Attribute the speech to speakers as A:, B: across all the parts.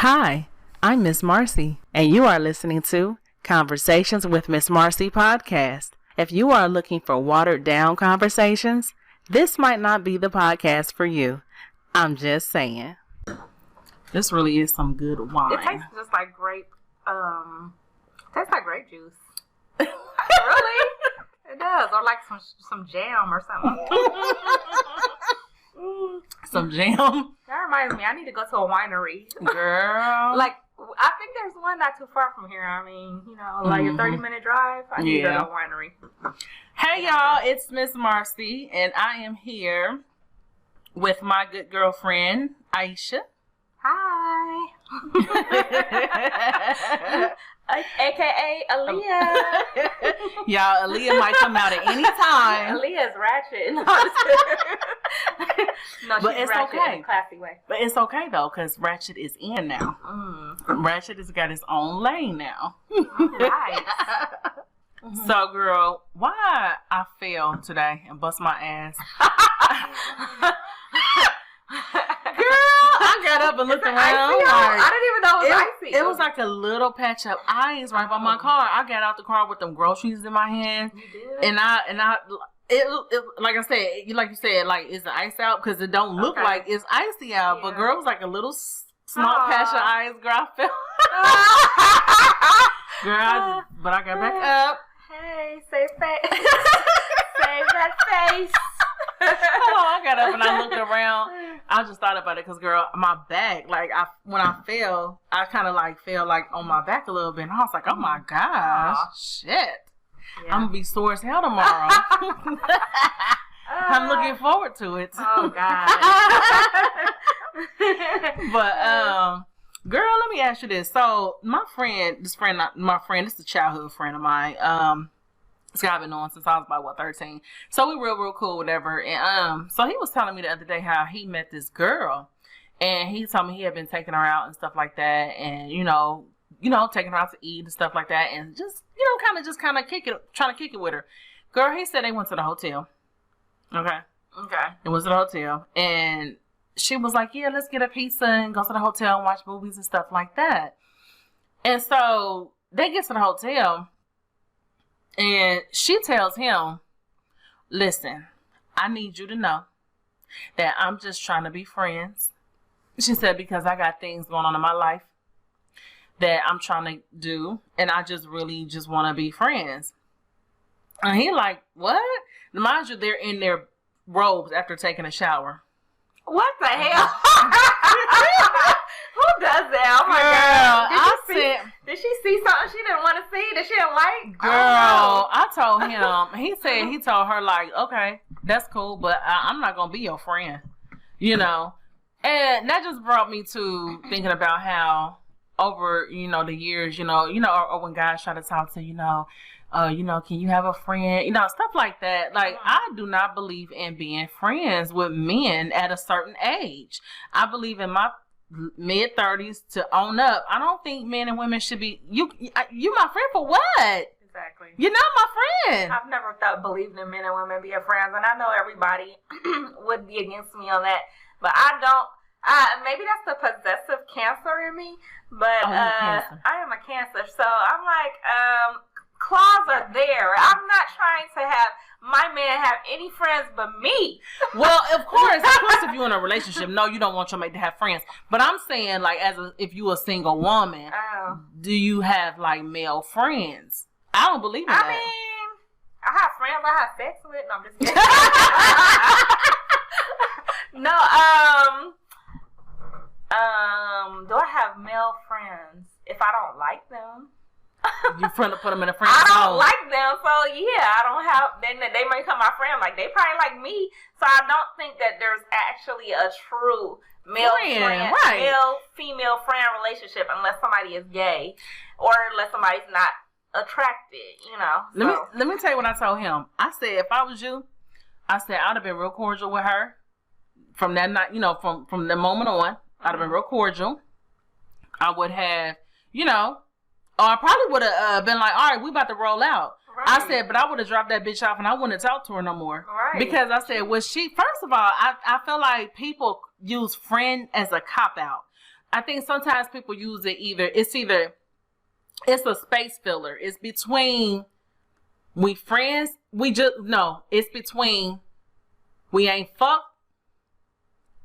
A: Hi, I'm Miss Marcie, and you are listening to Conversations with Miss Marcie podcast. If you are looking for watered-down conversations, this might not be the podcast for you. I'm just saying. This really is some good wine.
B: It tastes just like grape. Tastes like grape juice. Really? It does, or like some jam or something.
A: Some jam.
B: That reminds me, I need to go to a winery.
A: Girl.
B: Like, I think there's one not too far from here. I mean, you know, like a 30-minute drive. I need to go to a winery.
A: Hey, y'all. It's Miss Marcie, and I am here with my good girlfriend, Aishah.
B: Hi. AKA Aliah.
A: Y'all, Aliah might come out at any time.
B: Aliah's ratchet. No,
A: but it's
B: ratchet
A: okay.
B: in a classy way.
A: But it's okay though, because Ratchet is in now. Ratchet has got his own lane now.
B: Right.
A: So, girl, why I fell today and bust my ass? Girl, I got up and looked around.
B: I didn't even know it was icy.
A: It was like a little patch of ice right by my car. I got out the car with them groceries in my hand.
B: You did?
A: And I it like I said, like you said, like, is the ice out? Because it don't look like it's icy out. Yeah. But girl, it was like a little small patch of ice. Girl, I fell. Girl, but I got back up.
B: Hey, save face. Save that face.
A: I got up and I looked around. I just thought about it because, girl, my back, like, when I fell, I kind of like fell like on my back a little bit. And I was like, oh my gosh, shit. Yeah. I'm going to be sore as hell tomorrow. I'm looking forward to it.
B: Oh, God.
A: But, girl, let me ask you this. So, this is a childhood friend of mine. This guy I've been knowing since I was about, 13. So we real cool, whatever. And so he was telling me the other day how he met this girl. And he told me he had been taking her out and stuff like that. And, you know, taking her out to eat and stuff like that. And just, trying to kick it with her. Girl, he said they went to the hotel. Okay. It was at the hotel. And she was like, yeah, let's get a pizza and go to the hotel and watch movies and stuff like that. And so they get to the hotel. And she tells him, listen, I need you to know that I'm just trying to be friends. She said, because I got things going on in my life that I'm trying to do. And I just really just want to be friends. And he like, what? Mind you, they're in their robes after taking a shower.
B: What the hell? Who does that? Oh my God. Did she see something she didn't want to see that she didn't like?
A: Girl, I told him. He said he told her, like, okay, that's cool, but I'm not going to be your friend. And that just brought me to thinking about how over, the years, or when guys try to talk to, can you have a friend? Stuff like that. Like, I do not believe in being friends with men at a certain age. I believe in my mid-30s to own up. I don't think men and women should be, you my friend for what?
B: Exactly.
A: You're not my friend.
B: I've never believed in men and women being friends, and I know everybody would be against me on that, but I don't. Maybe that's the possessive cancer in me, but I am a cancer, so I'm like, claws are there. I'm not trying to have my man have any friends but me.
A: Well, of course, if you're in a relationship, no, you don't want your mate to have friends. But I'm saying, like, if you're a single woman, do you have, like, male friends? I don't believe in that.
B: I mean, I have friends I have sex with. No, I'm just kidding. No, do I have male friends if I don't like them?
A: You put them in a friend
B: I
A: zone.
B: don't like them, so yeah, I don't have. Then they may become my friend. Like, they probably like me, so I don't think that there's actually a true male-female friend relationship unless somebody is gay or unless somebody's not attracted.
A: Let me tell you what I told him. I said, if I was you, I'd have been real cordial with her from that night. From the moment on, I'd have been real cordial. I would have, or I probably would have been like, all right, we about to roll out. Right. I said, but I would have dropped that bitch off and I wouldn't have talked to her no more.
B: Right.
A: Because I said, first of all, I feel like people use friend as a cop-out. I think sometimes people use it it's a space filler. It's between we friends, it's between we ain't fucked,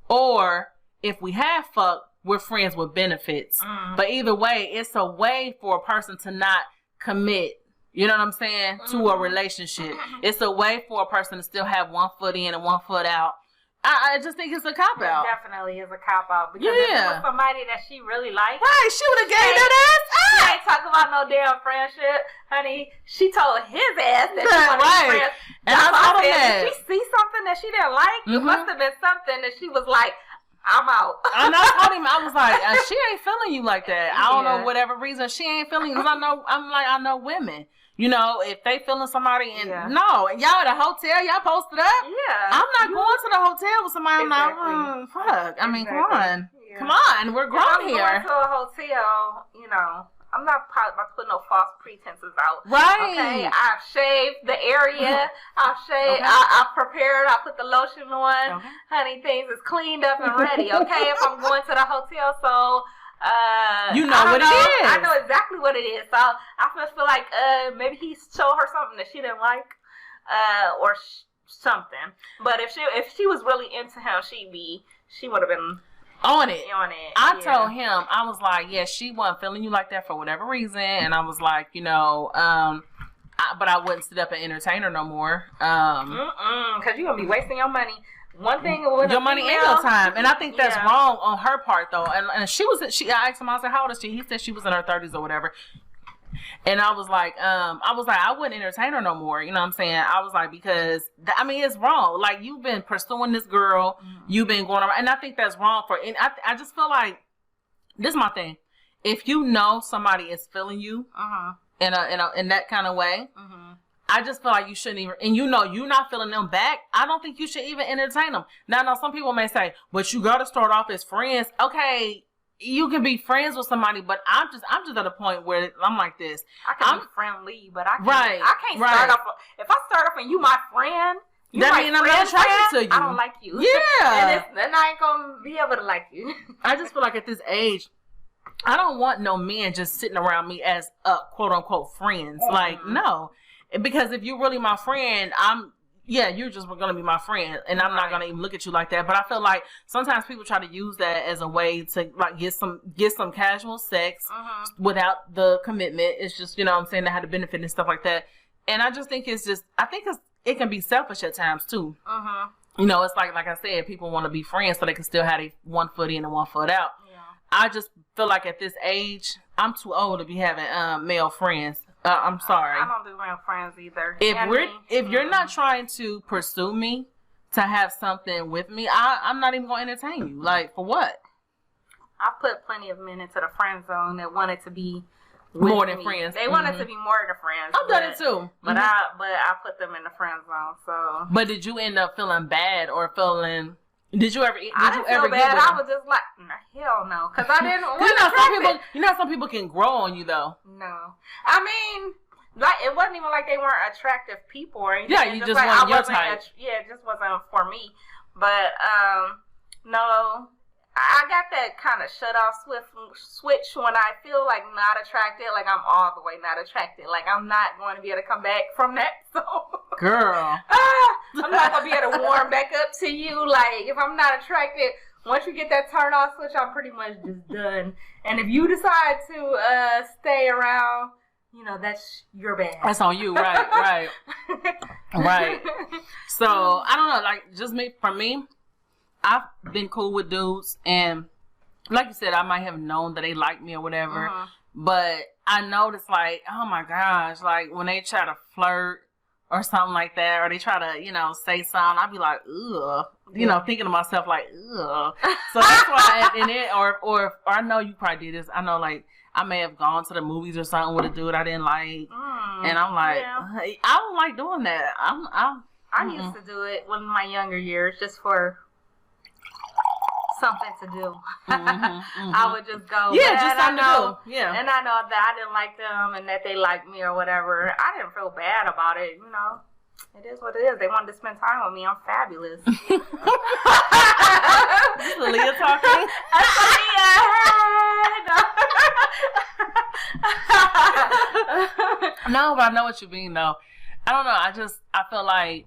A: or if we have fucked, we're friends with benefits. But either way, it's a way for a person to not commit, you know what I'm saying, to a relationship. It's a way for a person to still have one foot in and one foot out. I just think it's a cop-out.
B: It definitely is a cop-out. Because if it was somebody that she really liked.
A: Right, she would have gave that ass up.
B: She ain't talking about no damn friendship. Honey, she told his ass that she wanted to be friends.
A: And I told him that.
B: Did she see something that she didn't like? It must have been something that she was like, I'm out.
A: And I told him, I was like, she ain't feeling you like that. I don't know, whatever reason, she ain't feeling you. Because I know women. You know, if they feeling somebody and no, y'all at a hotel, y'all posted up.
B: Yeah.
A: I'm not going to the hotel with somebody. I'm not, fuck. I mean, come on. Yeah. Come on. We're grown here.
B: I'm going to a hotel, you know, I'm not about to put no false pretenses out.
A: Right.
B: Okay. I've shaved the area. I've shaved. Okay. I've prepared. I put the lotion on. Okay. Honey, things is cleaned up and ready. Okay. If I'm going to the hotel, so.
A: You know what it is.
B: I know exactly what it is. So I just feel like maybe he showed her something that she didn't like, or something. But if she was really into him, she would have been
A: on it. I
B: yeah.
A: told him, I was like, yeah, she wasn't feeling you like that for whatever reason, and I was like, you know, but I wouldn't sit up and entertain her no more.
B: Because you're gonna be wasting your money. One thing with
A: your money and your time, and I think that's wrong on her part though. And I asked him, I said, how old is she? He said she was in her 30s or whatever. And I was like, I wouldn't entertain her no more. You know what I'm saying? I was like, because it's wrong. Like, you've been pursuing this girl, you've been going around, and I think that's wrong and I just feel like this is my thing. If you know somebody is feeling you in that kind of way. I just feel like you shouldn't even, and you know you're not feeling them back. I don't think you should even entertain them. Now, some people may say, but you got to start off as friends. Okay, you can be friends with somebody, but I'm just at a point where I'm like this.
B: I can be friendly, but I can't start off. If I start off and you my friend,
A: that means I'm not attracted to you.
B: I don't like you.
A: Yeah,
B: and then I ain't gonna be able to like you.
A: I just feel like at this age, I don't want no men just sitting around me as quote unquote friends. Like, no. Because if you're really my friend, you're just going to be my friend, and I'm not going to even look at you like that. But I feel like sometimes people try to use that as a way to like get some casual sex without the commitment. It's just, you know what I'm saying, they had the benefit and stuff like that. And I just think it can be selfish at times too. You know, it's like I said, people want to be friends so they can still have one foot in and one foot out. Yeah. I just feel like at this age, I'm too old to be having male friends. I'm sorry.
B: I don't do real friends either.
A: If you're not trying to pursue me to have something with me, I'm not even going to entertain you. Like, for what?
B: I put plenty of men into the friend zone that wanted to be
A: more than friends.
B: They wanted to be more than friends.
A: I've done it too.
B: But I put them in the friend zone. So.
A: But did you end up feeling bad or feeling? Did you ever?
B: I didn't feel bad. I was just like, hell no, because I didn't want to.
A: Some people can grow on you though.
B: No, I mean, like it wasn't even like they weren't attractive people or anything.
A: Yeah, you just wasn't your type.
B: It just wasn't for me. But no, I got that kind of shut off switch when I feel like not attracted, like I'm all the way not attracted, like I'm not going to be able to come back from that. So,
A: girl,
B: I'm not going to be able to warm back up to you. Like if I'm not attracted, once you get that turn off switch, I'm pretty much just done. And if you decide to stay around, you know, that's your bad.
A: That's on you, right. So I don't know, like just for me. I've been cool with dudes, and like you said, I might have known that they like me or whatever, but I noticed, like, oh my gosh, like when they try to flirt or something like that, or they try to, you know, say something, I'd be like, ugh, you know, thinking to myself, like, ugh. So that's why, or I know you probably did this. I know, like, I may have gone to the movies or something with a dude I didn't like, and I'm like, I don't like doing that.
B: I used to do it in my younger years just for something to do. I would just go.
A: Yeah, just something to do. Yeah.
B: And I know that I didn't like them and that they liked me or whatever. I didn't feel bad about it, you know. It is what it is. They wanted to spend time with me. I'm fabulous.
A: this Aliah talking?
B: That's Aliah.
A: No, but I know what you mean, though. I don't know. I feel like,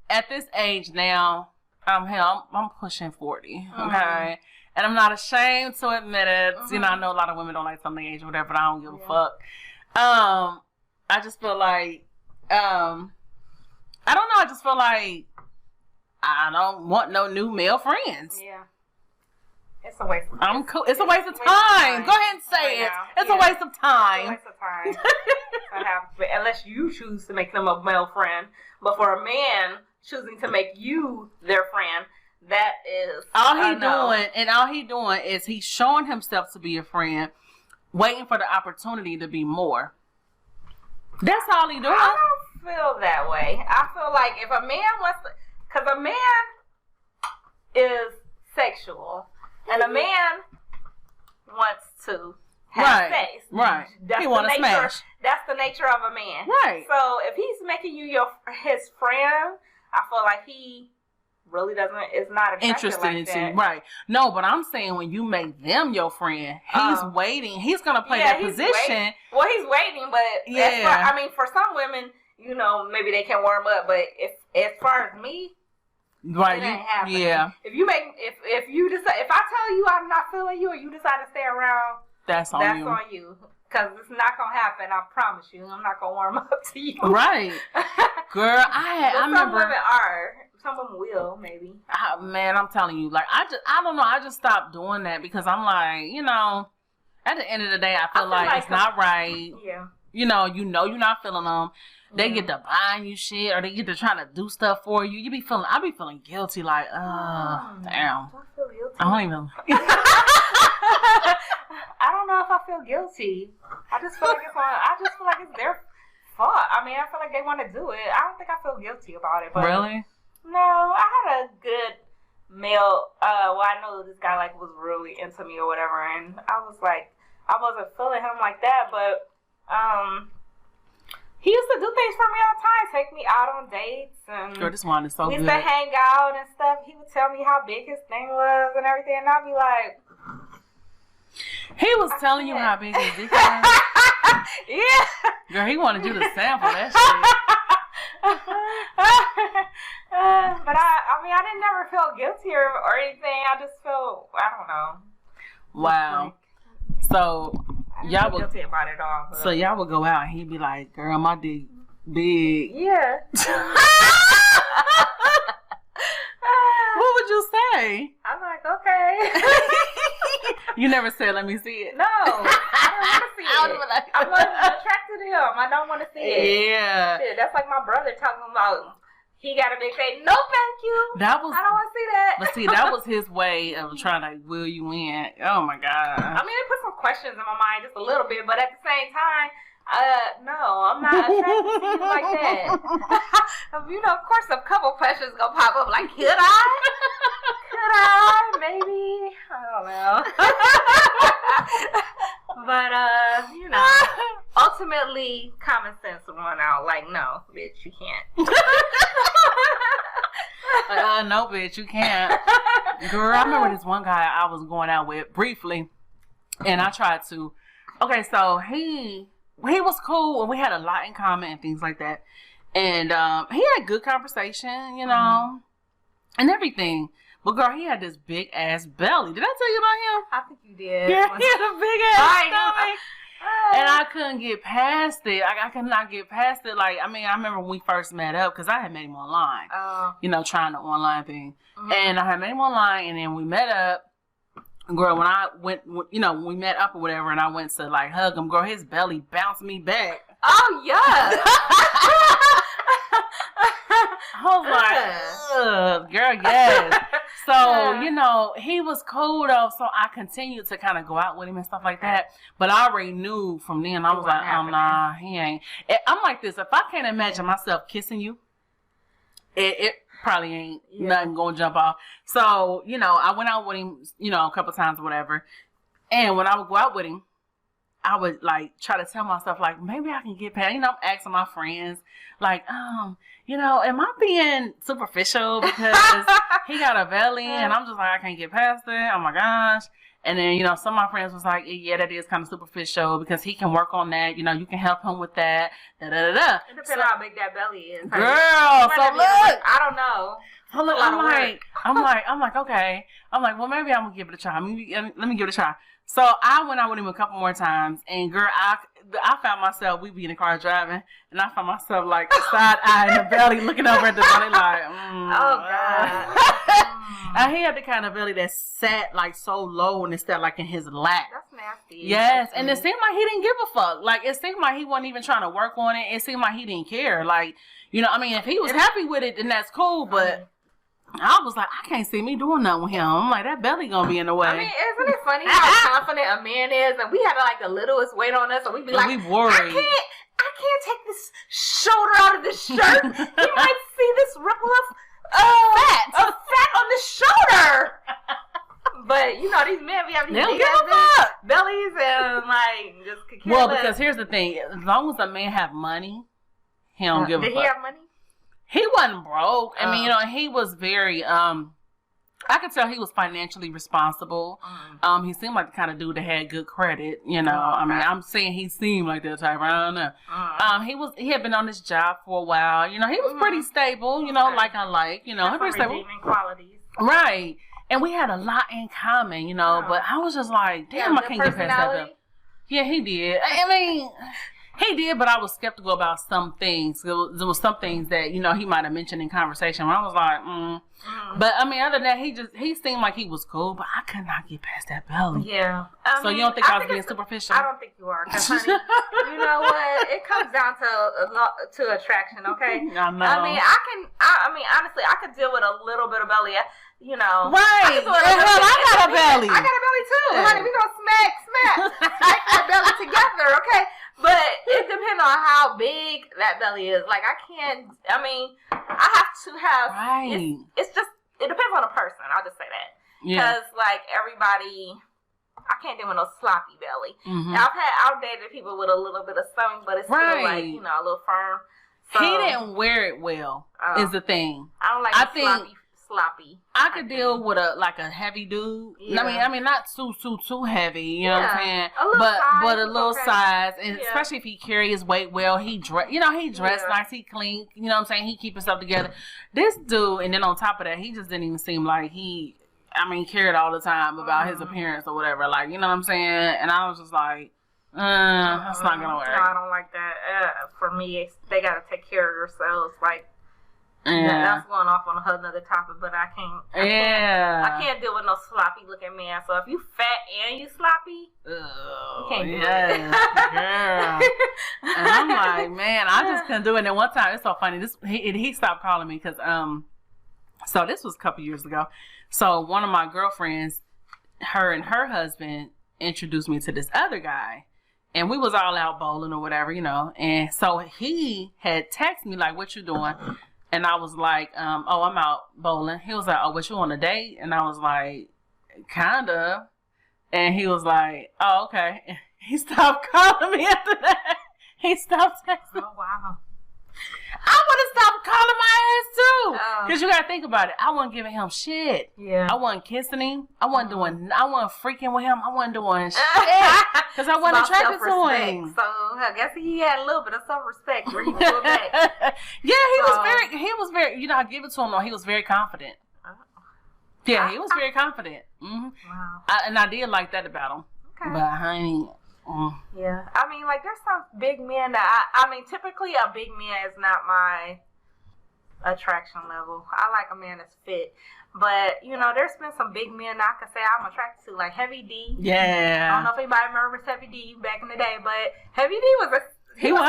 A: at this age now, I'm pushing 40, okay? And I'm not ashamed to admit it. You know, I know a lot of women don't like something age or whatever, but I don't give a fuck. I just feel like, I don't know. I just feel like I don't want no new male friends.
B: Yeah. It's a waste of time.
A: I'm cool. It's a waste of time. Go ahead and say it. It's a waste of time.
B: It's a waste of time. Unless you choose to make them a male friend. But for a man choosing to make you their friend, that is
A: all he doing is he's showing himself to be a friend, waiting for the opportunity to be more. That's all he doing.
B: I don't feel that way. I feel like if a man wants to, because a man is sexual, and a man wants to have sex.
A: Right. He want to smash.
B: That's the nature of a man.
A: Right.
B: So if he's making you his friend, I feel like he really is not
A: interested
B: like
A: in
B: that.
A: you. Right. No, but I'm saying when you make them your friend, he's waiting. He's going to play that position.
B: Waiting. Well, he's waiting, but for some women, you know, maybe they can warm up, but as far as me,
A: right,
B: it ain't happening.
A: Yeah.
B: If you decide, if I tell you I'm not feeling you, or you decide to stay around,
A: that's on
B: you. Because it's not gonna happen. I promise you. I'm not gonna warm up to you.
A: Right, girl. I remember.
B: Some women are. Some women will, maybe.
A: Man, I'm telling you, like I don't know. I just stopped doing that because I'm like, you know, at the end of the day, I feel like it's not right.
B: Yeah.
A: You know, you're not feeling them. They get to buying you shit, or they get to trying to do stuff for you. I be feeling guilty, like, damn.
B: I feel guilty.
A: I don't even.
B: I don't know if I feel guilty. I just feel like it's their fault. I mean, I feel like they want to do it. I don't think I feel guilty about it. But
A: really?
B: No, I had a good male. I know this guy was really into me or whatever, and I was like, I wasn't feeling him like that, but he used to do things for me all the time, take me out on dates, and
A: girl, this one is so
B: we
A: good.
B: used to hang out and stuff. He would tell me how big his thing was and everything, and I'd be like,
A: he was telling you how big his dick was.
B: Yeah,
A: girl, he wanted you to sample that shit.
B: But I didn't never feel guilty or anything. I just feel, I don't know.
A: Wow. So y'all would
B: guilty about it all. But.
A: So y'all would go out and he'd be like, "Girl, my dick big."
B: Yeah.
A: What would you say?
B: I'm like, okay.
A: You never said, "Let me see it."
B: No, I don't want to see it. I'm attracted to him. I don't want to see it.
A: Yeah.
B: Shit, that's like my brother talking about he got a big face. No, thank you. I don't want to see that.
A: But see, that was his way of trying to will you in. Oh my God.
B: I mean, it put some questions in my mind just a little bit, but at the same time, no, I'm not attracted to you like that. You know, of course, a couple questions gonna pop up. Like, could I? Could I? Maybe. I don't know. But you know, ultimately, common sense won out. Like, no, bitch, you can't.
A: No, bitch, you can't. Girl, I remember this one guy I was going out with briefly, and I tried to. Okay, so he was cool, and we had a lot in common and things like that. And he had good conversation, you know, and everything. But girl, he had this big ass belly. Did I tell you about him?
B: I think you did.
A: Yeah, he had a big ass stomach. And I couldn't get past it. I could not get past it. Like, I mean, I remember when we first met up, because I had met him online. You know, trying the online thing. Mm-hmm. And I had met him online, and then we met up. Girl, when I went, you know, when we met up or whatever, and I went to, like, hug him, girl, his belly bounced me back.
B: Oh, yeah.
A: I was like, ugh, girl, yes. So, you know, he was cool, though, so I continued to kind of go out with him and stuff like that. But I already knew from then, I was like, oh, nah, he ain't. I'm like this, if I can't imagine myself kissing you, it probably ain't nothing going to jump off. So, you know, I went out with him, you know, a couple times or whatever. And when I would go out with him, I would like try to tell myself like maybe I can get past. You know, I'm asking my friends like, you know, am I being superficial because he got a belly and I'm just like I can't get past it. Oh my gosh. And then, you know, some of my friends was like, yeah, that is kind of superficial because he can work on that. You know, you can help him with that. Da da da da.
B: It depends on how big that belly is.
A: Girl, so look.
B: I don't know.
A: So look, I'm like, okay. I'm like, well, maybe I'm gonna give it a try. Let me give it a try. So I went out with him a couple more times, and girl, I found myself, we be in the car driving, and I found myself like side eye in the belly, looking over at the belly like,
B: oh God.
A: And he had the kind of belly that sat like so low and instead like in his lap.
B: That's nasty.
A: Yes, and it seemed like he didn't give a fuck. Like it seemed like he wasn't even trying to work on it. It seemed like he didn't care. Like, you know, I mean, if he was happy with it, then that's cool, but. I was like, I can't see me doing nothing with him. I'm like, that belly gonna be in the way.
B: I mean, isn't it funny how confident a man is? And we had like the littlest weight on us, and we'd be like,
A: we worried.
B: I can't take this shoulder out of this shirt. He might see this ripple of fat on the shoulder. But you know, these men be having these big bellies and like just
A: well, because here's the thing: as long as a man have money, he don't give a fuck.
B: Did he have money?
A: He wasn't broke. I mean, you know, he was very, I could tell he was financially responsible. He seemed like the kind of dude that had good credit, you know. I mean, I'm saying he seemed like that type. I don't know. He had been on this job for a while. You know, he was pretty stable, you know, like I like, you know. Pretty stable.
B: Qualities.
A: Right. And we had a lot in common, you know, but I was just like, damn, I can't get past that. Yeah, he did. I mean... He did, but I was skeptical about some things. There was some things that, you know, he might have mentioned in conversation where I was like, But, I mean, other than that, he seemed like he was cool, but I could not get past that belly.
B: Yeah.
A: So you don't think I was being superficial?
B: I don't think you are. Because, honey, you know what? It comes down to attraction, okay?
A: I know.
B: I mean, honestly, I could deal with a little bit of belly. You know,
A: right? I got a belly.
B: I got a belly too, honey. We gonna smack that belly together, okay? But it depends on how big that belly is. Like I have to have.
A: Right.
B: It's just it depends on the person. I'll just say that because like everybody. I can't deal with no sloppy belly. I've dated people with a little bit of stomach, but it's still like, you know, a little firm. So,
A: he didn't wear it well. Is the thing.
B: I don't like sloppy.
A: I could deal with a heavy dude. Yeah. I mean, not too heavy. You know what I'm saying? But a little size, and especially if he carry his weight well, he dressed nice, he clean. You know what I'm saying? He keep himself together. This dude, and then on top of that, he just didn't even seem like he. I mean, cared all the time about his appearance or whatever. Like, you know what I'm saying? And I was just like, that's not gonna work.
B: No, I don't like that. For me, they gotta take care of themselves. Like. Yeah, that's going off on a whole nother topic, but I can't deal with no sloppy looking man. So if you fat and you sloppy, you can't do it.
A: Girl. And I'm like, man, I just couldn't do it. And then one time, it's so funny. He stopped calling me because so this was a couple years ago. So one of my girlfriends, her and her husband introduced me to this other guy. And we was all out bowling or whatever, you know. And so he had texted me like, "What you doing?" And I was like, "Oh, I'm out bowling." He was like, "Oh, but you on a date?" And I was like, "Kinda." And he was like, "Oh, okay." And he stopped calling me after that. He stopped texting.
B: Oh, wow.
A: I would have stopped calling my ass too. Because you got to think about it. I wasn't giving him shit.
B: Yeah.
A: I wasn't kissing him. I wasn't freaking with him. I wasn't doing shit. Because I wasn't attracted to him.
B: So I guess he had a little bit of self-respect where he would go back.
A: Yeah, he was very, you know, I give it to him though. He was very confident. Yeah, he was very confident. Mm-hmm.
B: Wow.
A: And I did like that about him.
B: Okay.
A: But honey.
B: Yeah, I mean, like there's some big men that I mean, typically a big man is not my attraction level. I like a man that's fit, but you know, there's been some big men that I could say I'm attracted to, like Heavy D.
A: Yeah.
B: I don't know if anybody remembers Heavy D back in the day, but Heavy D was
A: he was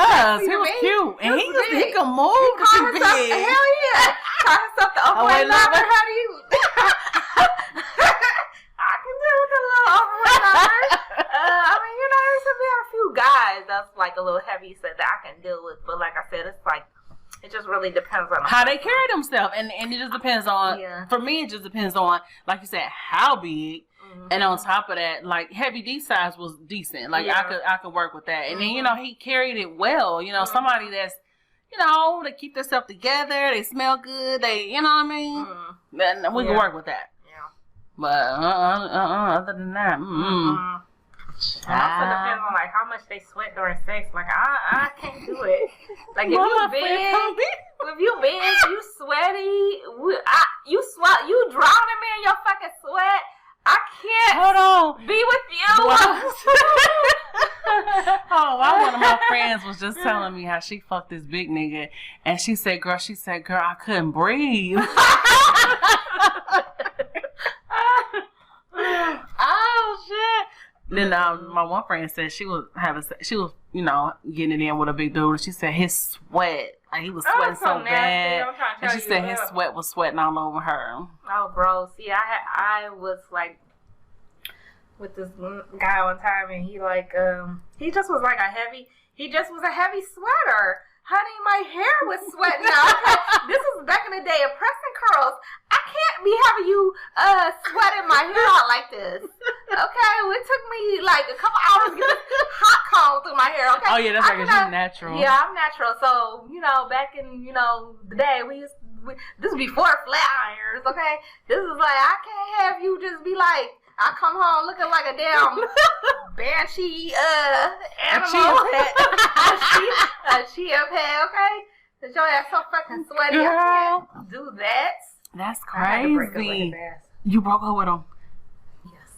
A: cute, and he could move.
B: He called himself, hell yeah, called himself the overweight lover. How do you? I can do with a little overweight lover. I mean, you know, there's a few guys that's like a little heavy set that I can deal with, but like I said, it's It just really depends on
A: how they carry themselves, and it just depends on. Yeah. For me, it just depends on, like you said, how big, and on top of that, like Heavy D size was decent. Like I could work with that, and then he carried it well. Somebody that's they keep themselves together, they smell good, they what I mean. Then we can work with that. Yeah. But other than that,
B: It also depends on like how much they sweat during sex. Like I can't do it. Like if you big, you sweaty, you drowning me in your fucking sweat. I can't be with you.
A: One of my friends was just telling me how she fucked this big nigga, and she said, girl, I couldn't breathe. Oh shit. Then my one friend said she was getting it in with a big dude, and she said his sweat, like he was sweating so bad, and she said his sweat was sweating all over her.
B: Oh, gross. See, I was like with this guy one time, and he just was like a heavy sweater. Honey, my hair was sweating out. Okay, this was back in the day of pressing curls. I can't be having you sweating my hair out like this. Okay, it took me like a couple hours to get this hot comb through my hair. Okay.
A: Oh yeah, that's because you're natural.
B: Yeah, I'm natural. So back in the day, this was before flat irons. Okay, this is like I can't have you just be like. I come home looking like a damn banshee animal. A chia pet, okay? Cause your ass so fucking sweaty. Girl. I can't do that.
A: That's crazy. You broke up with him?
B: Yes.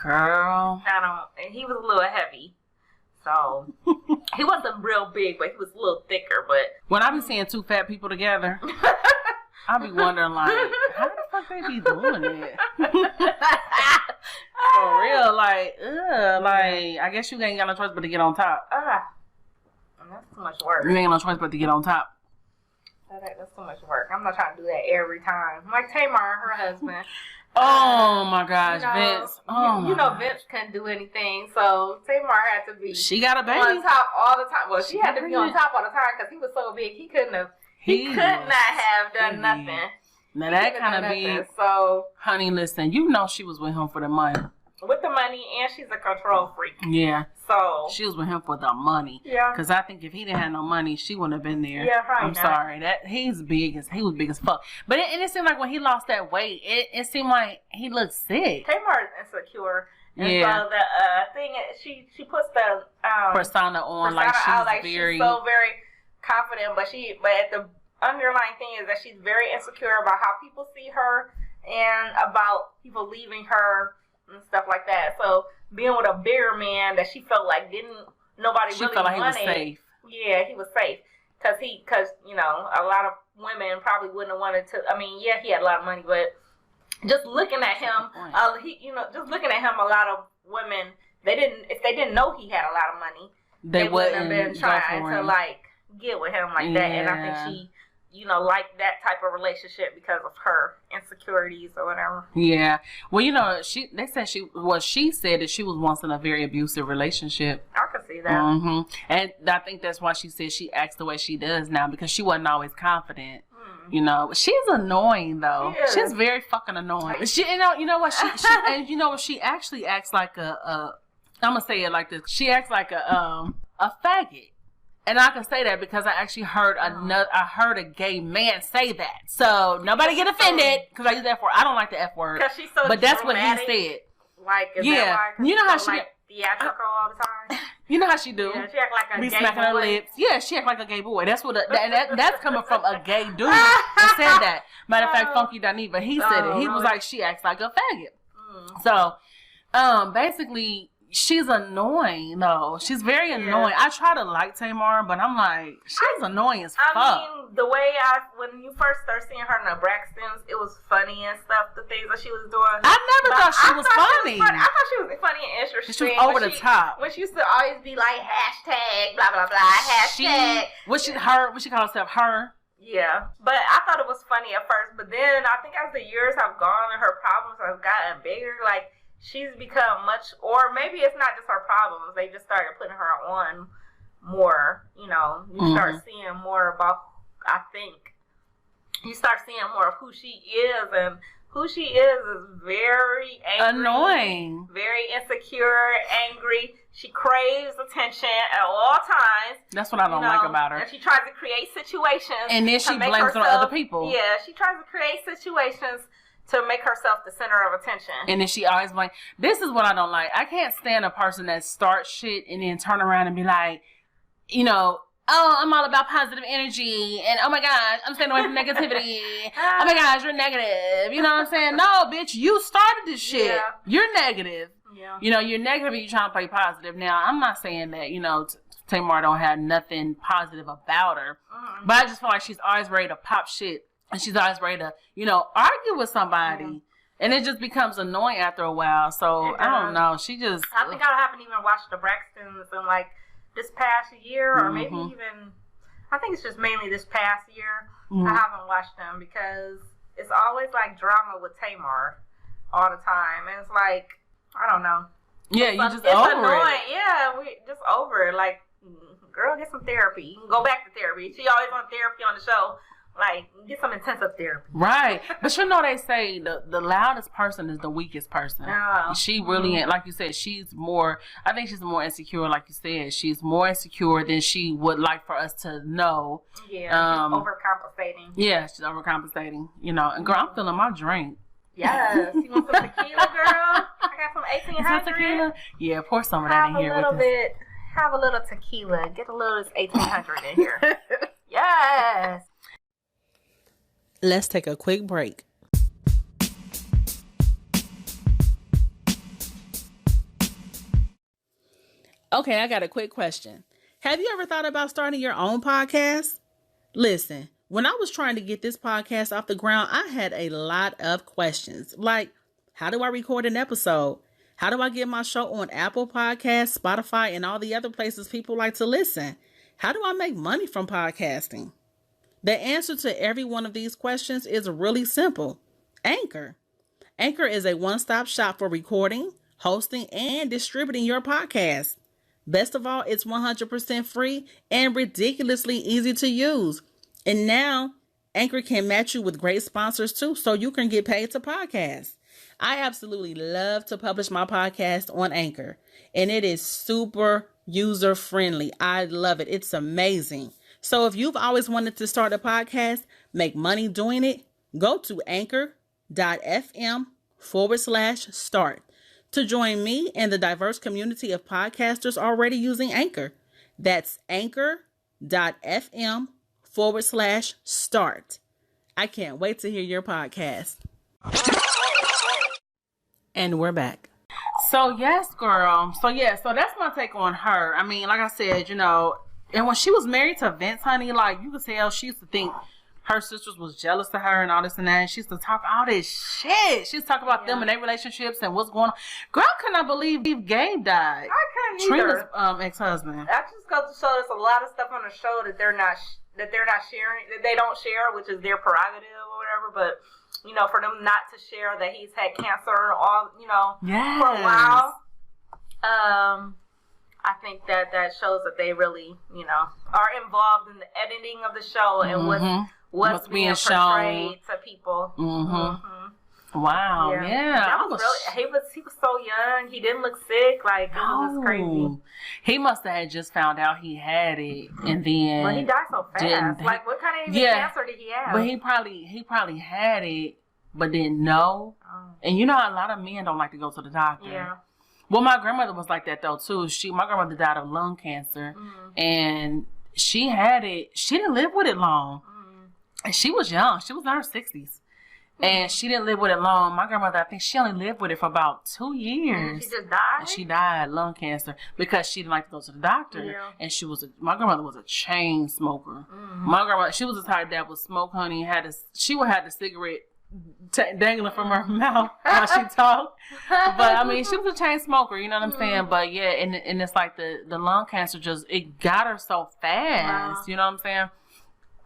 A: Girl.
B: And he was a little heavy. So, he wasn't real big, but he was a little thicker. But
A: when I be seeing two fat people together, I be wondering, like, how the fuck they be doing it? For real, like, I guess you ain't got no choice but to get on top.
B: That's too much work.
A: You ain't got no choice but to get on top.
B: That's too much work. I'm not trying to do that every time. Like Tamar, her husband.
A: Oh my gosh, Vince.
B: Vince couldn't do anything, so Tamar had to be.
A: She got a baby
B: on top all the time. Well, she had to be on top all the time because he was so big. He couldn't have. He could not have done nothing.
A: Now that kind of big.
B: So,
A: honey, listen. She was with him for the money.
B: With the money, and she's a control freak.
A: Yeah.
B: So
A: she was with him for the money.
B: Yeah.
A: Because I think if he didn't have no money, she wouldn't have been there.
B: Yeah, right.
A: I'm sorry. He was big as fuck. But it seemed like when he lost that weight, it seemed like he looked sick.
B: Tamar's insecure. And so the thing is, she puts the
A: persona on like she's
B: so very confident, but the underlying thing is that she's very insecure about how people see her and about people leaving her and stuff like that. So being with a bigger man that she felt like nobody really
A: felt like
B: wanted.
A: He was safe.
B: Yeah, he was safe because a lot of women probably wouldn't have wanted to. I mean, yeah, he had a lot of money, but just looking at him, just looking at him, a lot of women if they didn't know he had a lot of money, they wouldn't have been trying to like get with him like that. And I think she like that type of relationship because of her insecurities or whatever.
A: Yeah. Well, she said that she was once in a very abusive relationship.
B: I can see that.
A: Mm-hmm. And I think that's why she said she acts the way she does now, because she wasn't always confident. She's annoying though. She's very fucking annoying. She, you know what? She actually acts like I'm gonna say it like this. She acts like a faggot. And I can say that because I actually heard a gay man say that. So nobody get offended because I use the F word. I don't like the F word.
B: Because she's so
A: but that's dramatic. What he said.
B: Like, is that why?
A: You know how she
B: like theatrical all the time.
A: You know how she do.
B: Yeah, she act like a
A: be
B: gay
A: smacking
B: boy.
A: her lips. Yeah, she act like a gay boy. That's what that's coming from a gay dude that said that. Matter of fact, Funky Daniva, he said it. He was like, she acts like a faggot. So, basically, she's annoying though. She's very annoying. I try to like Tamar, but I'm like, she's annoying as fuck.
B: I mean, the way when you first started seeing her in the Braxtons, it was funny and stuff, the things that she was doing.
A: I never thought she was funny.
B: I thought she was funny and interesting.
A: She was over the top.
B: When she used to always be like, hashtag, blah, blah, blah, hashtag.
A: What she call herself, her?
B: Yeah. But I thought it was funny at first, but then I think as the years have gone and her problems have gotten bigger, like, she's become or maybe it's not just her problems. They just started putting her on more, you start seeing more about I think you start seeing more of who she is, and who she is very angry,
A: annoying,
B: very insecure, angry. She craves attention at all times.
A: That's what I don't like about her.
B: And she tries to create situations.
A: And then she blames it on other people.
B: Yeah, she tries to create situations to make herself the center of attention. And
A: then she always blames. This is what I don't like. I can't stand a person that starts shit and then turn around and be like, oh, I'm all about positive energy, and oh my gosh, I'm staying away from negativity. Oh my gosh, you're negative. You know what I'm saying? No, bitch, you started this shit. Yeah. You're negative. Yeah. You're negative and you're trying to play positive. Now, I'm not saying that, Tamar don't have nothing positive about her, but I just feel like she's always ready to pop shit, and she's always ready to, argue with somebody. And it just becomes annoying after a while. So, I don't know. She just...
B: I think I haven't even watched the Braxtons in, this past year, or maybe even, I think it's just mainly this past year. I haven't watched them because it's always drama with Tamar all the time, and it's I don't know.
A: Yeah, you just over
B: annoying. It. Yeah, we just over it. Girl, get some therapy. You can go back to therapy. She always wants therapy on the show. Get some intensive therapy.
A: Right. But they say the loudest person is the weakest person. Oh. She really ain't, like you said, I think she's more insecure, like you said. She's more insecure than she would like for us to know.
B: Yeah, she's overcompensating.
A: Yeah, she's overcompensating. And girl, I'm feeling my drink.
B: Yes. You want some tequila, girl? I got some 1800.
A: Some tequila? Yeah, pour some of that in here.
B: Have a little tequila. Get a little 1800 in here. Yes.
A: Let's take a quick break. Okay, I got a quick question. Have you ever thought about starting your own podcast? Listen, when I was trying to get this podcast off the ground, I had a lot of questions. Like, how do I record an episode? How do I get my show on Apple Podcasts, Spotify, and all the other places people like to listen? How do I make money from podcasting? The answer to every one of these questions is really simple. Anchor. Anchor is a one-stop shop for recording, hosting, and distributing your podcast. Best of all, it's 100% free and ridiculously easy to use. And now, Anchor can match you with great sponsors too, so you can get paid to podcast. I absolutely love to publish my podcast on Anchor, and it is super user-friendly. I love it. It's amazing. So if you've always wanted to start a podcast, make money doing it, go to anchor.fm/start to join me and the diverse community of podcasters already using Anchor. That's anchor.fm/start. I can't wait to hear your podcast. And we're back. So yes, girl. So that's my take on her. I mean, like I said, and when she was married to Vince, honey, you could tell she used to think her sisters was jealous of her and all this and that. And she used to talk all this shit. She used to talk about them and their relationships and what's going on. Girl, I could not believe Gabe died.
B: I couldn't either.
A: Trina's ex-husband.
B: That just goes to show there's a lot of stuff on the show that they're not sharing, that they don't share, which is their prerogative or whatever. But for them not to share that he's had cancer for a while. I think that shows that they really, are involved in the editing of the show and what's being portrayed to people.
A: Wow, yeah.
B: That was really, he was so young. He didn't look sick. It was just crazy.
A: He must have just found out he had it, and then.
B: Well, he died so fast. What kind of cancer did he have?
A: But he probably had it, but didn't know. Oh. And a lot of men don't like to go to the doctor.
B: Yeah.
A: Well, my grandmother was like that though too. My grandmother died of lung cancer, and she had it. She didn't live with it long, and she was young. She was in her 60s. And she didn't live with it long. My grandmother, I think she only lived with it for about 2 years.
B: She just died?
A: And she died lung cancer because she didn't like to go to the doctor. Yeah. And my grandmother was a chain smoker. My grandmother, she was the type that would smoke, honey. She would have the cigarette dangling from her mouth while she talked. But I mean, she was a chain smoker, you know what I'm saying? But yeah, and it's like the lung cancer it got her so fast. Wow. You know what I'm saying?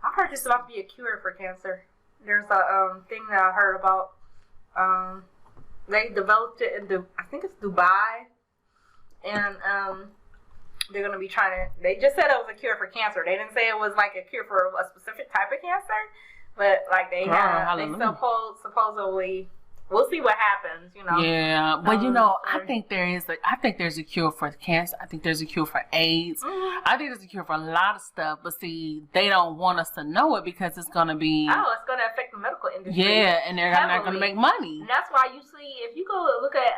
B: I heard there's about to be a cure for cancer. There's a thing that I heard about. They developed it in I think it's Dubai, and they're going to be they just said it was a cure for cancer. They didn't say it was like a cure for a specific type of cancer, but like they supposedly, we'll see what happens, you know.
A: Yeah, but you know, I think there's a cure for cancer. I think there's a cure for AIDS. Mm-hmm. I think there's a cure for a lot of stuff, but see, they don't want us to know it because it's going to be...
B: Oh, it's going to affect the medical industry.
A: Yeah, and they're not going to make money.
B: And that's why you see, if you go look at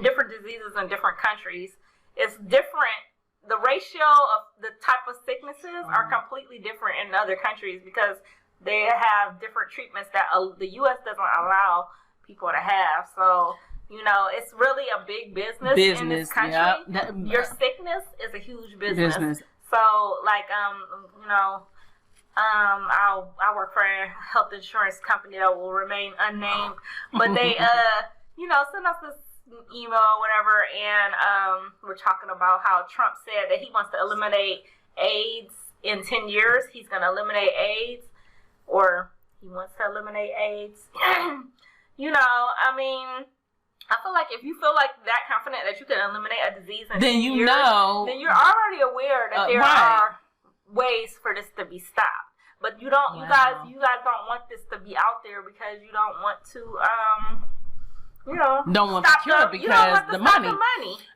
B: different diseases in different countries, it's different. The ratio of the type of sicknesses are completely different in other countries because they have different treatments that the U.S. doesn't allow people to have. So, you know, it's really a big business in this country. Yep. Your sickness is a huge business. So, like, you know, I work for a health insurance company that will remain unnamed, but they, you know, send us this email or whatever, and we're talking about how Trump said that he wants to eliminate AIDS in 10 years. He's going to eliminate AIDS, or he wants to eliminate AIDS. You know, I mean, I feel like if you feel like that confident that you can eliminate a disease in 10 years, then you're already aware that there are ways for this to be stopped. But you don't, you guys don't want this to be out there because you don't want to, you know,
A: don't want to cure it because the money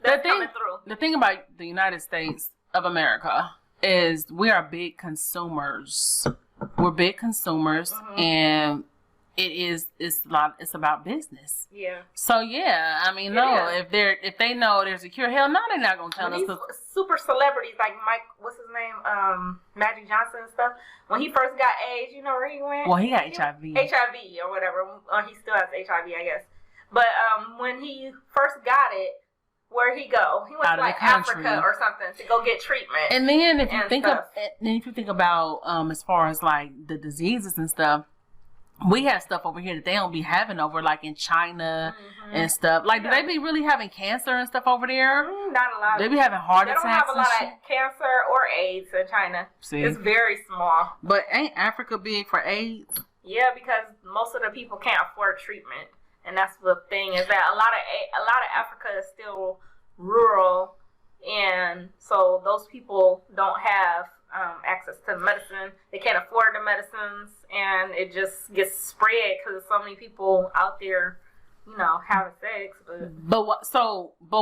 B: that's coming through.
A: The thing about the United States of America is we are big consumers. We're big consumers, and it's about business.
B: Yeah.
A: So yeah, I mean, if they know there's a cure, hell no, they're not gonna tell us.
B: Super celebrities like what's his name, Magic Johnson and stuff. When he first got AIDS, you know where he went?
A: Well, he got HIV
B: or whatever. He still has HIV, I guess. But when he first got it, where'd he go? He went to like Africa or something to go get treatment.
A: And then if you think about as far as like the diseases and stuff, we have stuff over here that they don't be having over like in China and stuff. Like, do they be really having cancer and stuff over there?
B: Not a lot.
A: They be having heart attacks.
B: They don't have a lot of cancer or AIDS in China. See? It's very small.
A: But ain't Africa big for AIDS?
B: Yeah, because most of the people can't afford treatment. And that's the thing, is that a lot of Africa is still rural, and so those people don't have access to medicine. They can't afford the medicines, and it just gets spread because so many people out there, you know, having sex. But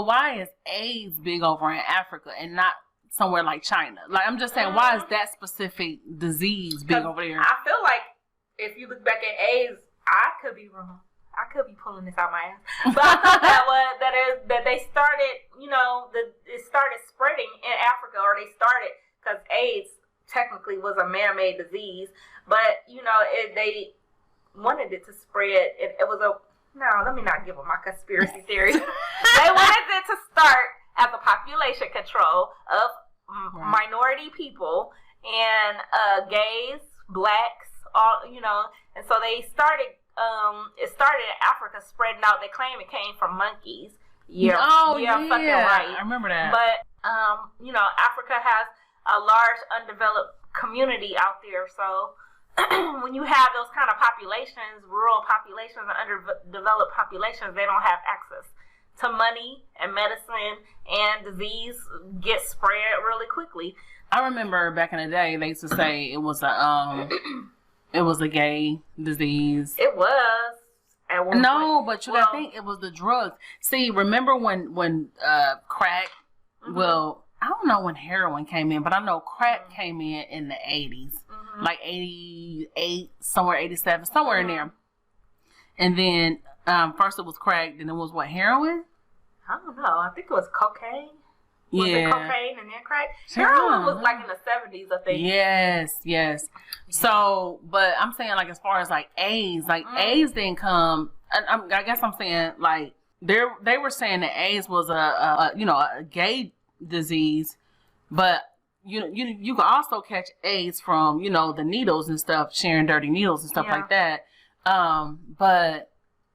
A: why is AIDS big over in Africa and not somewhere like China? Like, I'm just saying, why is that specific disease big over there?
B: I feel like if you look back at AIDS, I could be wrong. I could be pulling this out my ass, but I thought that they started, you know, it started spreading in Africa, or they started because AIDS technically was a man-made disease, but you know, they wanted it to spread. It was let me not give them my conspiracy theory. They wanted it to start as a population control of minority people and gays, blacks, all, you know, and so they started. It started in Africa, spreading out. They claim it came from monkeys. Yeah, fucking right.
A: I remember that.
B: But you know, Africa has a large undeveloped community out there. So when you have those kind of populations, rural populations and underdeveloped populations, they don't have access to money and medicine, and disease gets spread really quickly.
A: I remember back in the day, they used to say it was a gay disease.
B: It was.
A: No, but I think it was the drugs. See, remember when crack, well, I don't know when heroin came in, but I know crack came in the 80s. Like 88, somewhere 87, somewhere in there. And then first it was crack, then it was what, heroin?
B: I don't know. I think it was cocaine. Was it cocaine and then crack? Heroin was like in the 70s, I think.
A: Yes. So, but I'm saying, like, as far as like AIDS, AIDS didn't come. I guess I'm saying, like, they were saying that AIDS was a gay disease, but you can also catch AIDS from, you know, the needles and stuff, sharing dirty needles and stuff like that. But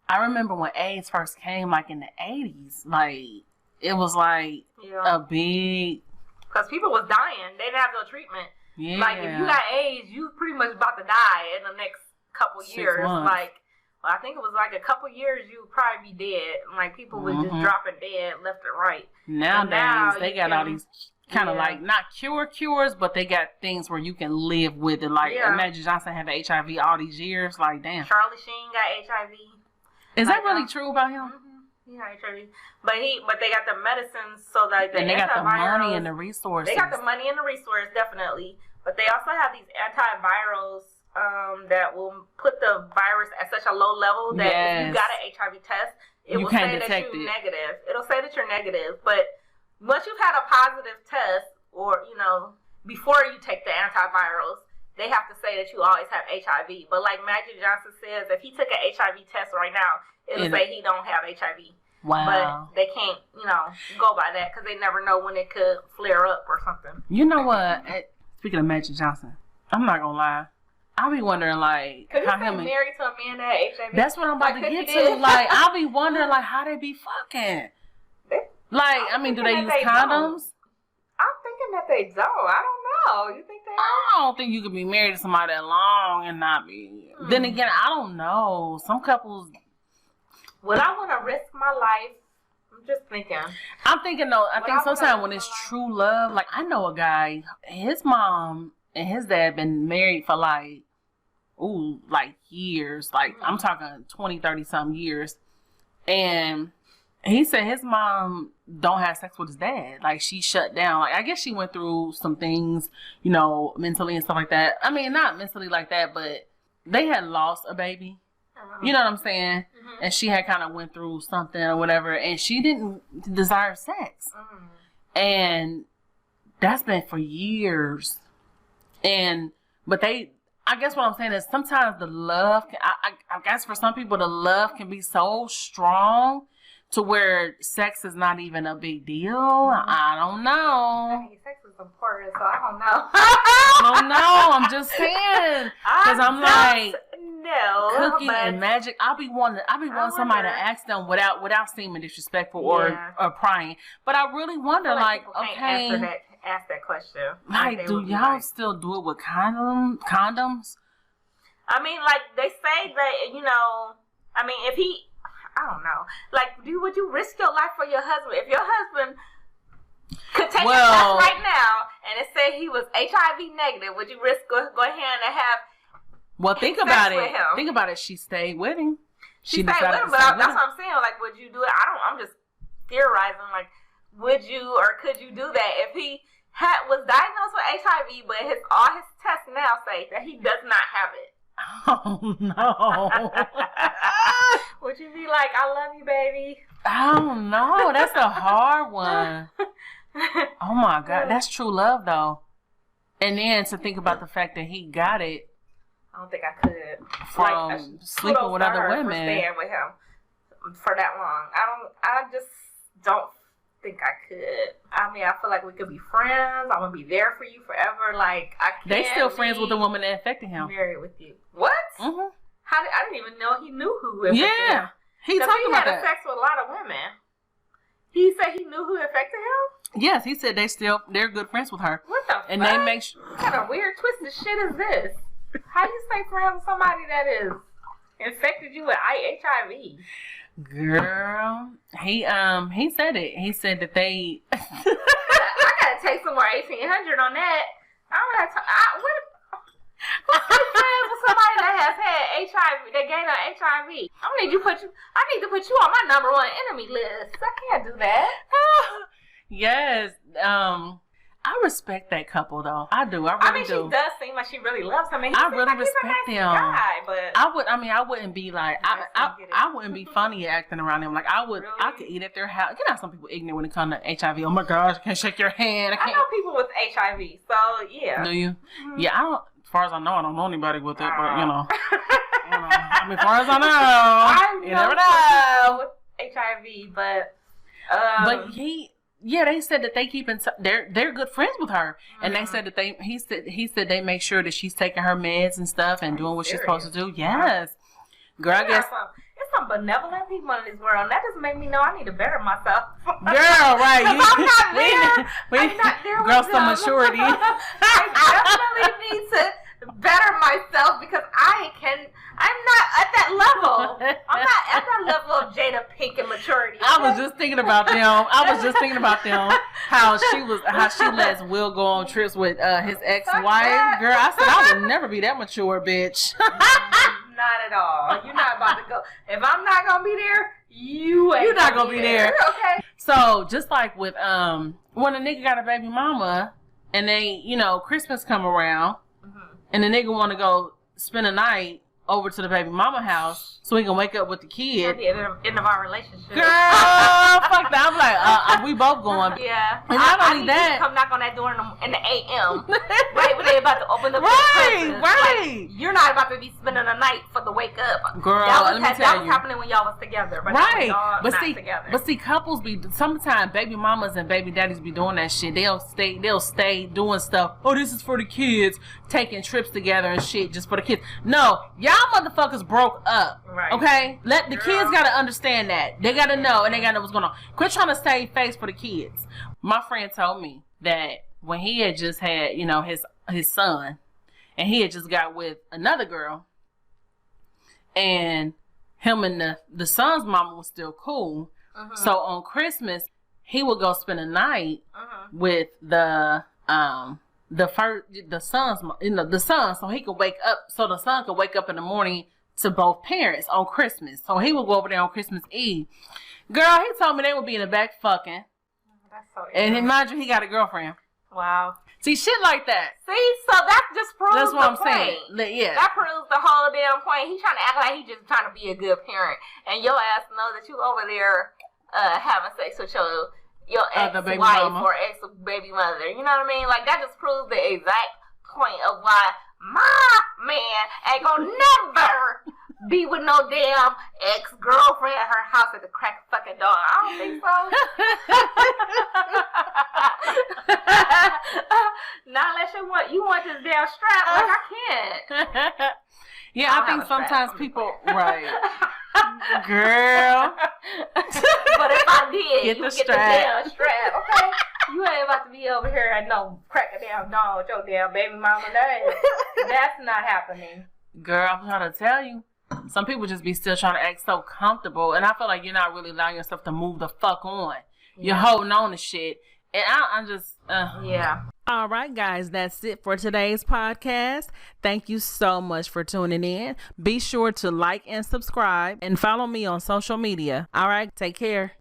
A: I remember when AIDS first came, like in the 80s, like. It was like a big...
B: Because people was dying. They didn't have no treatment.
A: Yeah.
B: Like, if you got AIDS, you pretty much about to die in the next couple years.
A: Months.
B: Like, I think it was like a couple years, you would probably be dead. Like, people was just dropping dead left and right.
A: Nowadays, they got all these kind of like, not cures, but they got things where you can live with it. Like, Magic Johnson had the HIV all these years. Like, damn.
B: Charlie Sheen got HIV.
A: Is that really true about him?
B: He got HIV. But they got the medicines so that
A: they got the money and the resources.
B: They got the money and the resources, definitely. But they also have these antivirals that will put the virus at such a low level that if you got an HIV test, it will say that you're negative. It'll say that you're negative. But once you've had a positive test, or, you know, before you take the antivirals, they have to say that you always have HIV. But like Magic Johnson says, if he took an HIV test right now, it'll say he don't have HIV.
A: Wow.
B: But they can't, you know, go by that because they never know when it could flare up or something.
A: You know what? Speaking of Magic Johnson, I'm not going to lie. I'll be wondering, like,
B: how him married to a man that had HIV.
A: That's what I'm about to get to. Like, I'll be wondering, like, how they be fucking. Like, I mean, do they use condoms?
B: I'm thinking that they don't. I don't know. You think they
A: I don't think you could be married to somebody that long and not be. Then again, I don't know. Some couples.
B: Would I want to risk my life? I'm just thinking.
A: I'm thinking, though, I think sometimes when it's true love, like, I know a guy, his mom and his dad been married for like years. Like, I'm talking 20, 30 some years. And he said his mom don't have sex with his dad. Like, she shut down. Like, I guess she went through some things, you know, mentally and stuff like that. I mean, not mentally like that, but they had lost a baby. You know what I'm saying? And she had kind of went through something or whatever, and she didn't desire sex. And that's been for years. But I guess what I'm saying is sometimes the love, I guess for some people, the love can be so strong to where sex is not even a big deal. I don't know.
B: I mean, sex is important, so I don't know.
A: I don't know. I'm just saying. Because I'm like, Cookie and Magic, I'll be wanting somebody to ask them without seeming disrespectful or prying. But I really wonder, like, okay.
B: Ask that question.
A: Like, do y'all still do it with condoms?
B: I mean, like, they say that, you know, I mean, if he, I don't know. Like, would you risk your life for your husband? If your husband could take a test right now and it said he was HIV negative, would you risk go ahead and have
A: think about it. Think about it. She stayed with him.
B: She stayed with him, but that's what I'm saying. Like, would you do it? I'm just theorizing. Like, would you or could you do that if he was diagnosed with HIV, but all his tests now say that he does not have it?
A: Oh, no.
B: Would you be like, I love you, baby?
A: I don't know. That's a hard one. Oh, my God. That's true love, though. And then to think about the fact that he got it.
B: I don't think I could.
A: From sleeping with other women.
B: For staying with him for that long. I just don't think I could. I mean, I feel like we could be friends. I'm going to be there for you forever. Like, I can't.
A: They still friends with the woman that infected him.
B: Married with you. What?
A: Mm-hmm.
B: I didn't even know he knew who infected him.
A: He talked about that.
B: He had sex with a lot of women. He said he knew who infected him?
A: Yes, he said they're good friends with her.
B: What the fuck?
A: And they make sure.
B: What kind of weird, twisted shit is this? How you stay friends with somebody that is infected you with HIV?
A: Girl, he said it. He said that they.
B: I gotta take some more 1800 on that. I'm gonna. Who's friends with somebody that has had HIV? That gained on HIV. I need to put you on my number one enemy list. I can't do that.
A: Yes. I respect that couple though. I do. I really do.
B: She does seem like she really loves him.
A: I really respect them.
B: Guy, but
A: I wouldn't be like I wouldn't be funny acting around them. Like I would.
B: Really?
A: I could eat at their house. You know, some people ignorant when it comes to HIV. Oh my gosh, I can't shake your hand.
B: I know people with HIV, so yeah.
A: Do you? Mm-hmm. Yeah, I don't. As far as I know, I don't know anybody with it, but you know. I mean, as far as I know, you never know
B: with HIV, but
A: they said that they keep they're good friends with her, and they said that he said they make sure that she's taking her meds and stuff and doing what she's supposed to do. Yes, girl, I guess.
B: It's some benevolent people in this world. And that just made me know I need to better myself.
A: Girl, right?
B: I'm not there. I'm not there.
A: Girl, some maturity.
B: I definitely need to better myself because I I'm not at that level. I'm not at that level of Jada Pinkett maturity. Okay?
A: I was just thinking about them. How she lets Will go on trips with his ex-wife. Girl, I said I would never be that mature, bitch.
B: Not at all. You're not about to go. If I'm not gonna be there, you're not gonna be there. Okay.
A: So just like with when a nigga got a baby mama and they, Christmas come around and the nigga want to go spend a night over to the baby mama house so he can wake up with the kid.
B: At the end of our relationship.
A: Girl, fuck that. I'm like, we both going.
B: Yeah.
A: And not only that.
B: You come knock on that door in the a.m. right when they about to open the
A: Right.
B: Like, you're not about to be spending a night for the wake up.
A: Girl,
B: that was happening when y'all was together. But
A: right.
B: Together.
A: But see, couples sometimes baby mamas and baby daddies be doing that shit. They'll stay doing stuff. Oh, this is for the kids. Taking trips together and shit just for the kids. No, y'all motherfuckers broke up.
B: Right.
A: Okay? Let the kids gotta understand that. They gotta know and they gotta know what's going on. Quit trying to save face for the kids. My friend told me that when he had just had, his son, and he had just got with another girl, and him and the son's mama was still cool. So on Christmas, he would go spend a night with the son's, the son, so he could wake up, so the son could wake up in the morning to both parents on Christmas. So he would go over there on Christmas Eve. Girl, he told me they would be in the back fucking.
B: That's so
A: and imagine he got a girlfriend.
B: Wow.
A: See, shit like that.
B: See, so that just proves
A: That's what I'm
B: point.
A: saying. Yeah.
B: That proves the whole damn point. He's trying to act like he's just trying to be a good parent. And your ass know that you over there having sex with your ex-wife or ex-baby mother. You know what I mean? Like, that just proves the exact point of why my man ain't gonna never be with no damn ex-girlfriend at her house at the crack of fucking dawn. I don't think so. Not unless you want this damn strap. Like, I can't.
A: Yeah, I think sometimes people... Right. Girl.
B: But if I did,
A: get
B: you
A: the
B: get the damn strap, okay? You ain't about to be over here at no crack a damn dawn with your damn baby mama. That's not happening.
A: Girl, I'm trying to tell you. Some people just be still trying to act so comfortable, and I feel like you're not really allowing yourself to move the fuck on. You're holding on to shit, and I'm just...
B: Yeah.
A: All right, guys, that's it for today's podcast. Thank you so much for tuning in. Be sure to like and subscribe and follow me on social media. All right, take care.